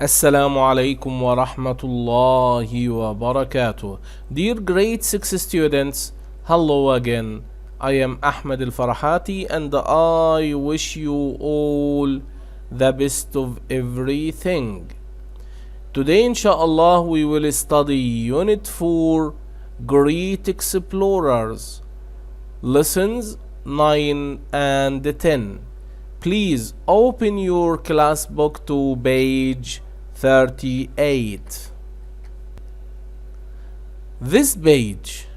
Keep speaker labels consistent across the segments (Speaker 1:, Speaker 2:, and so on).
Speaker 1: Assalamu alaikum wa rahmatullahi wa barakatuh. Dear grade 6 students, hello again. I am Ahmed Al Farahati and I wish you all the best of everything. Today, inshallah, we will study Unit 4 Great Explorers, Lessons 9 and 10. Please open your class book to page 38. This page.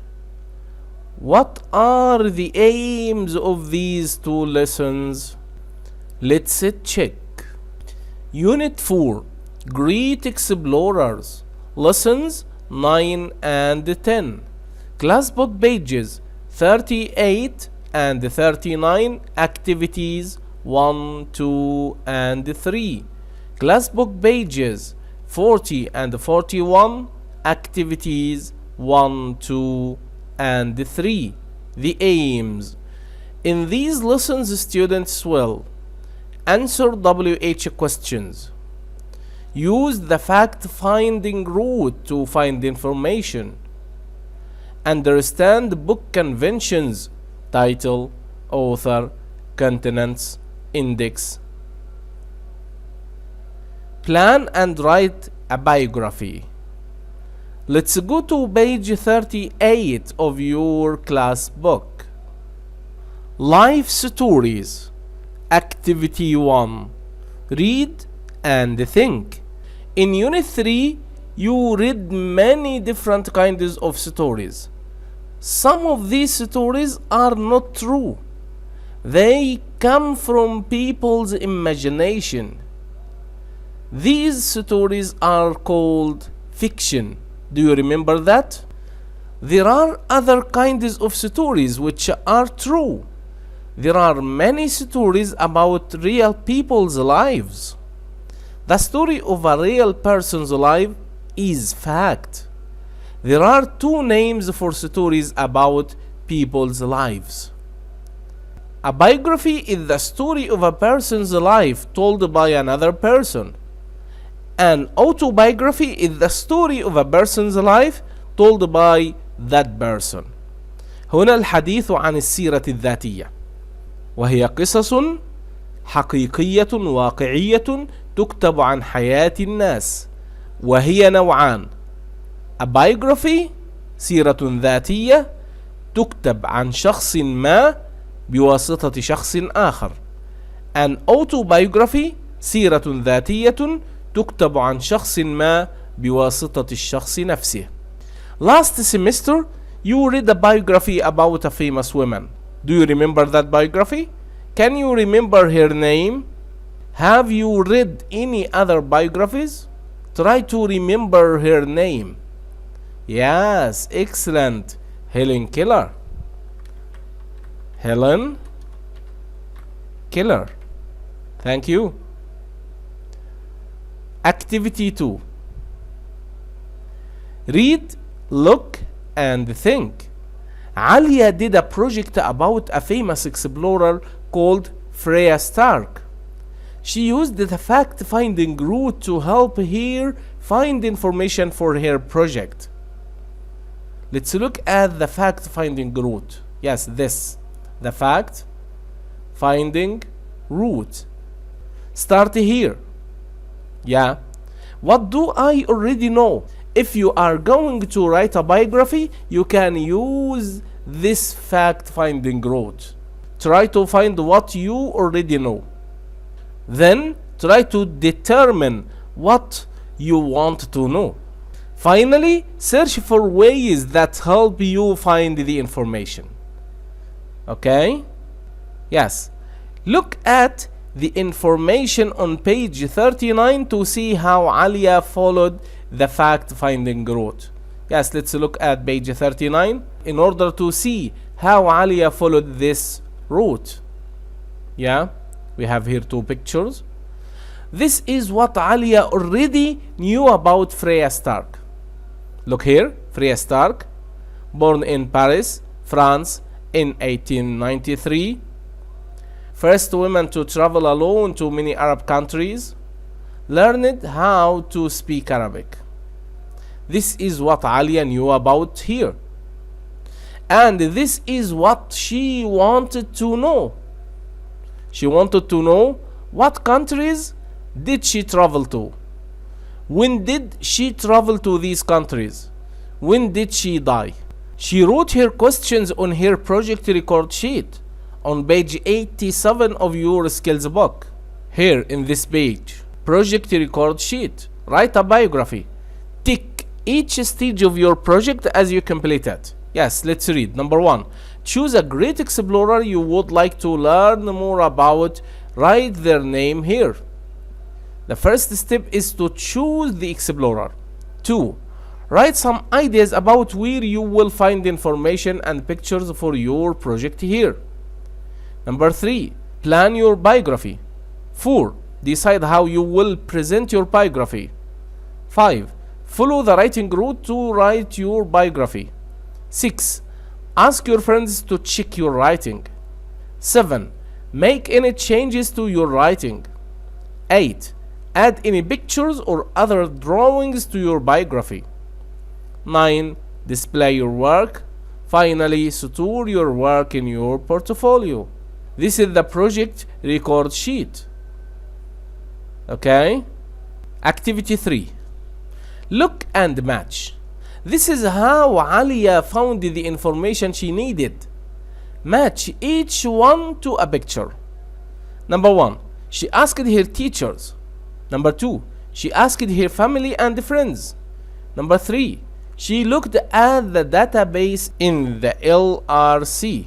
Speaker 1: What are the aims of these two lessons? Let's check. Unit 4 Great Explorers, Lessons 9 and 10. Class book pages 38 and 39, activities 1, 2, and 3. Class book pages 40 and 41, activities 1, 2, and 3. The aims. In these lessons, students will answer WH questions, use the fact-finding route to find information, understand book conventions, title, author, continents, index. Plan and write a biography. Let's go to page 38 of your class book. Life stories. Activity 1. Read and think. In Unit 3, you read many different kinds of stories. Some of these stories are not true. They come from people's imagination. These stories are called fiction. Do you remember that? There are other kinds of stories which are true. There are many stories about real people's lives. The story of a real person's life is fact. There are two names for stories about people's lives. A biography is the story of a person's life told by another person. An autobiography is the story of a person's life told by that person. هنا الحديث عن السيرة الذاتية، وهي قصص حقيقية واقعية تكتب عن حياة الناس، وهي نوعان: A biography سيرة ذاتية تكتب عن شخص ما بواسطة شخص آخر. An autobiography سيرة ذاتية تكتب عن شخص ما بواسطة الشخص نفسه. Last semester you read a biography about a famous woman. Do you remember that biography? Can you remember her name? Have you read any other biographies? Try to remember her name. Yes, excellent. Helen Keller. Helen Keller. Thank you. Activity 2. Read, look, and think. Alia did a project about a famous explorer called Freya Stark. She used the fact-finding route to help her find information for her project. Let's look at the fact-finding route. Yes, this. The fact-finding route. Start here. Yeah. What do I already know? If you are going to write a biography, you can use this fact-finding route. Try to find what you already know. Then try to determine what you want to know. Finally, search for ways that help you find the information. Okay? Yes. Look at the information on page 39 to see how Alia followed the fact-finding route. Yes, let's look at page 39 in order to see how Alia followed this route. Yeah, we have here two pictures. This is what Alia already knew about Freya Stark. Look here, Freya Stark, born in Paris, France in 1893. First woman to travel alone to many Arab countries. learned how to speak Arabic. This is what Alia knew about here. And this is what she wanted to know. She wanted to know what countries did she travel to? When did she travel to these countries? When did she die? She wrote her questions on her project record sheet on page 87 of your skills book. Here in this page, project record sheet, write a biography. Tick each stage of your project as you complete it. Yes, let's read. Number 1. Choose a great explorer you would like to learn more about. Write their name here. The first step is to choose the explorer. 2. Write some ideas about where you will find information and pictures for your project here. Number 3. Plan your biography. 4. Decide how you will present your biography. 5. Follow the writing route to write your biography. 6. Ask your friends to check your writing. 7. Make any changes to your writing. 8. Add any pictures or other drawings to your biography. 9. Display your work. Finally, store your work in your portfolio. This is the project record sheet. Okay? Activity 3. Look and match. This is how Alia found the information she needed. Match each one to a picture. Number 1. She asked her teachers. Number 2. She asked her family and friends. Number 3. She looked at the database in the LRC.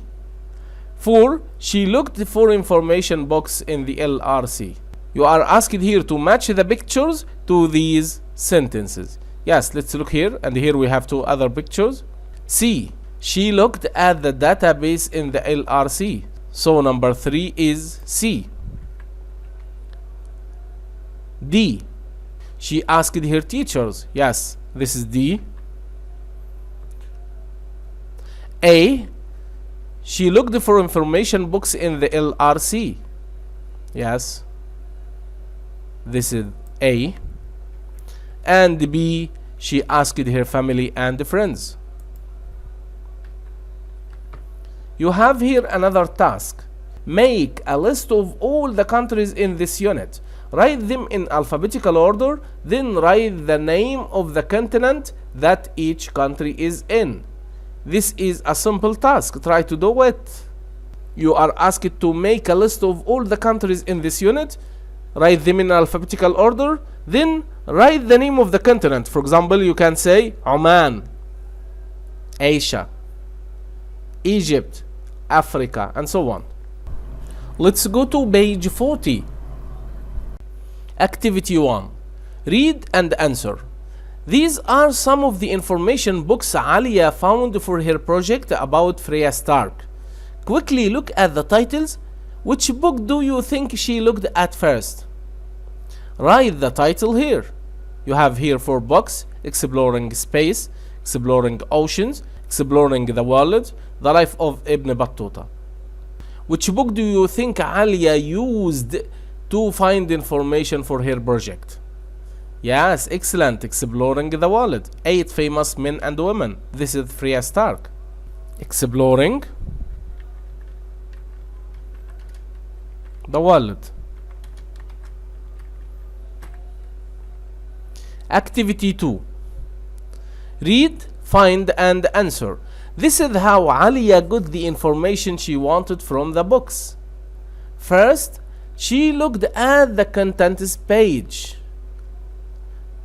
Speaker 1: 4. She looked for information box in the LRC. You are asked here to match the pictures to these sentences. Yes, let's look here, and here we have 2 other pictures. C. She looked at the database in the LRC. So number 3 is C. D. She asked her teachers. Yes, this is D. A. She looked for information books in the LRC. Yes, this is A. And B. She asked her family and friends. You have here another task. Make a list of all the countries in this unit. Write them in alphabetical order, then write the name of the continent that each country is in. This is a simple task. Try to do it. You are asked to make a list of all the countries in this unit, write them in alphabetical order, then write the name of the continent. For example, you can say Oman, Asia, Egypt, Africa, and so on. Let's go to page 40. Activity 1. Read and answer. These are some of the information books Alia found for her project about Freya Stark. Quickly look at the titles. Which book do you think she looked at first? Write the title here. You have here 4 books: Exploring Space, Exploring Oceans, Exploring the World, The Life of Ibn Battuta. Which book do you think Alia used to find information for her project? Yes, excellent. Exploring the World. 8 Famous Men and Women. This is Freya Stark. Exploring the World. Activity 2. Read, find, and answer. This is how Alia got the information she wanted from the books. First, she looked at the contents page.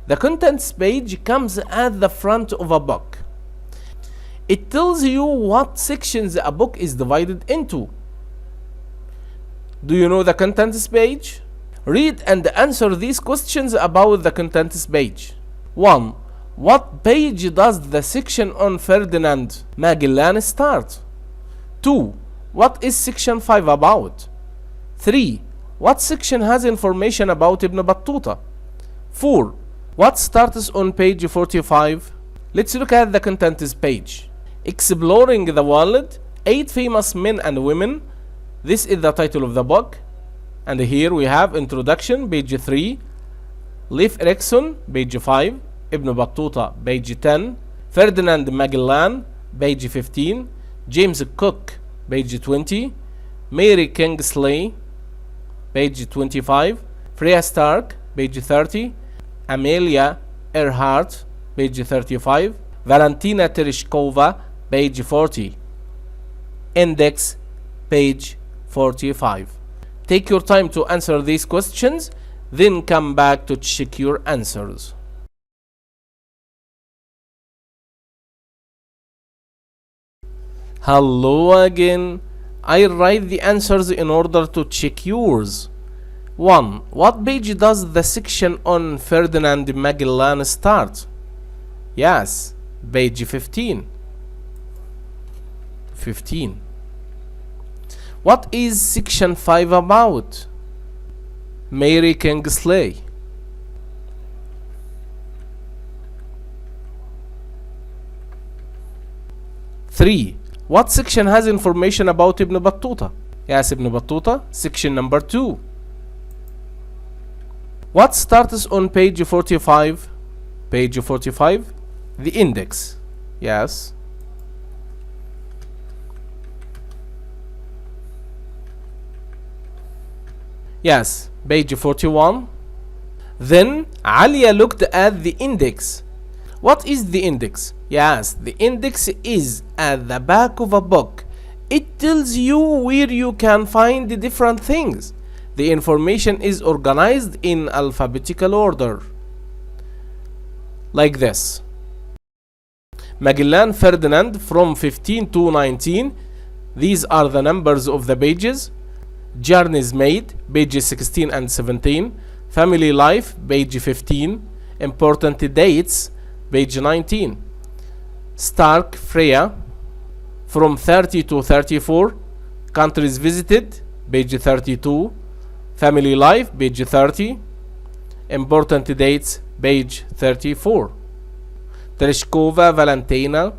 Speaker 1: The contents page comes at the front of a book. It tells you what sections a book is divided into. Do you know the contents page? Read and answer these questions about the contents page. 1. What page does the section on Ferdinand Magellan start? 2. What is section 5 about? 3. What section has information about Ibn Battuta? 4. What starts on page 45? Let's look at the contents page. Exploring the World, 8 Famous Men and Women. This is the title of the book. And here we have introduction, page 3. Leif Erikson, page 5. Ibn Battuta, page 10. Ferdinand Magellan, page 15. James Cook, page 20. Mary Kingsley, page 25. Freya Stark, page 30. Amelia Earhart, page 35. Valentina Tereshkova, page 40. Index, page 45. Take your time to answer these questions, then come back to check your answers. Hello again. I write the answers in order to check yours. 1. What page does the section on Ferdinand Magellan start? Yes, page 15. 15. What is section 5 about? Mary Kingsley. 3. What section has information about Ibn Battuta? Yes, Ibn Battuta, section number 2. What starts on page 45? Page 45, the index. Yes. Yes, page 41. Then Alia looked at the index. What is the index? Yes, the index is at the back of a book. It tells you where you can find the different things. The information is organized in alphabetical order. Like this. Magellan Ferdinand from 15 to 19. These are the numbers of the pages. Journeys made, pages 16 and 17. Family life, page 15. Important dates, page 19. Stark Freya from 30 to 34. Countries visited, page 32. Family life, page 30. Important dates, page 34. Tereshkova Valentina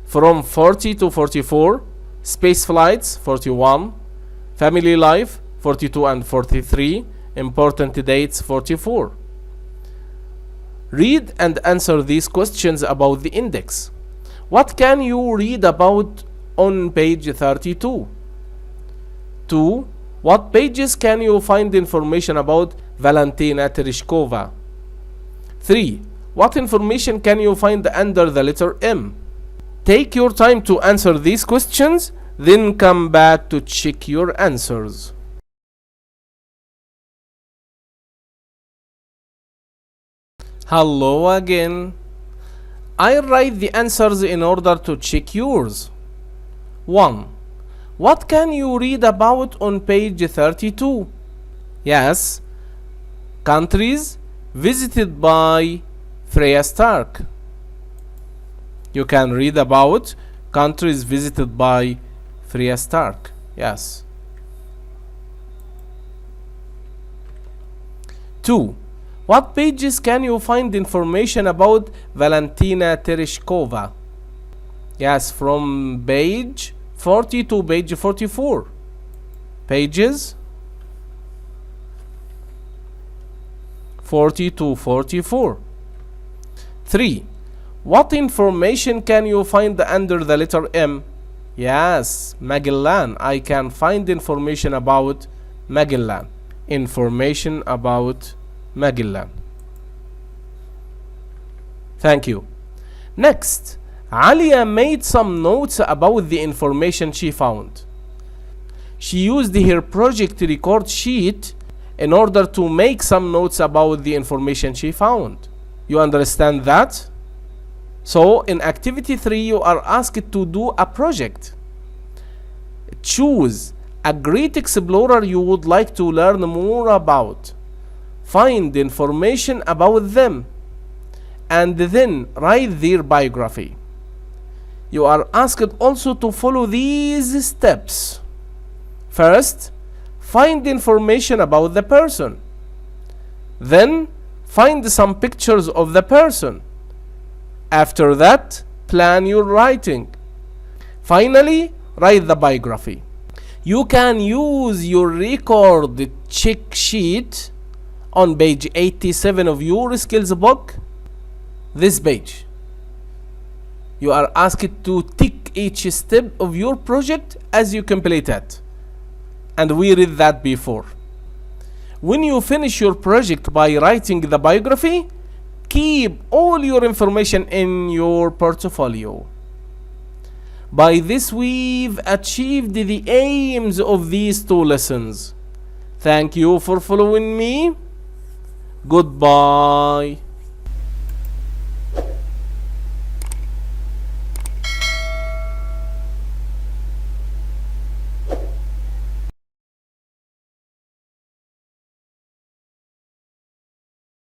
Speaker 1: from 40 to 44. Space flights, 41. Family life, 42 and 43. Important dates, 44. Read and answer these questions about the index. What can you read about on page 32? 2. What pages can you find information about Valentina Tereshkova? 3. What information can you find under the letter M? Take your time to answer these questions, then come back to check your answers. Hello again. I write the answers in order to check yours. 1. What can you read about on page 32? Yes, countries visited by Freya Stark. You can read about countries visited by Freya Stark. Yes. 2. What pages can you find information about Valentina Tereshkova? Yes, from page 40 to page 44. Pages 40 to 44. 3. What information can you find under the letter M? Yes, Magellan. I can find information about Magellan. Information about Magellan. Thank you. Next, Alia made some notes about the information she found. She used her project record sheet in order to make some notes about the information she found. You understand that? So in activity 3 you are asked to do a project. Choose a great explorer you would like to learn more about. Find information about them and then write their biography. You are asked also to follow these steps. First, find information about the person. Then, find some pictures of the person. After that, plan your writing. Finally, write the biography. You can use your record check sheet on page 87 of your skills book, this page. You are asked to tick each step of your project as you complete it. And we read that before. When you finish your project by writing the biography, keep all your information in your portfolio. By this, we've achieved the aims of these two lessons. Thank you for following me. Goodbye.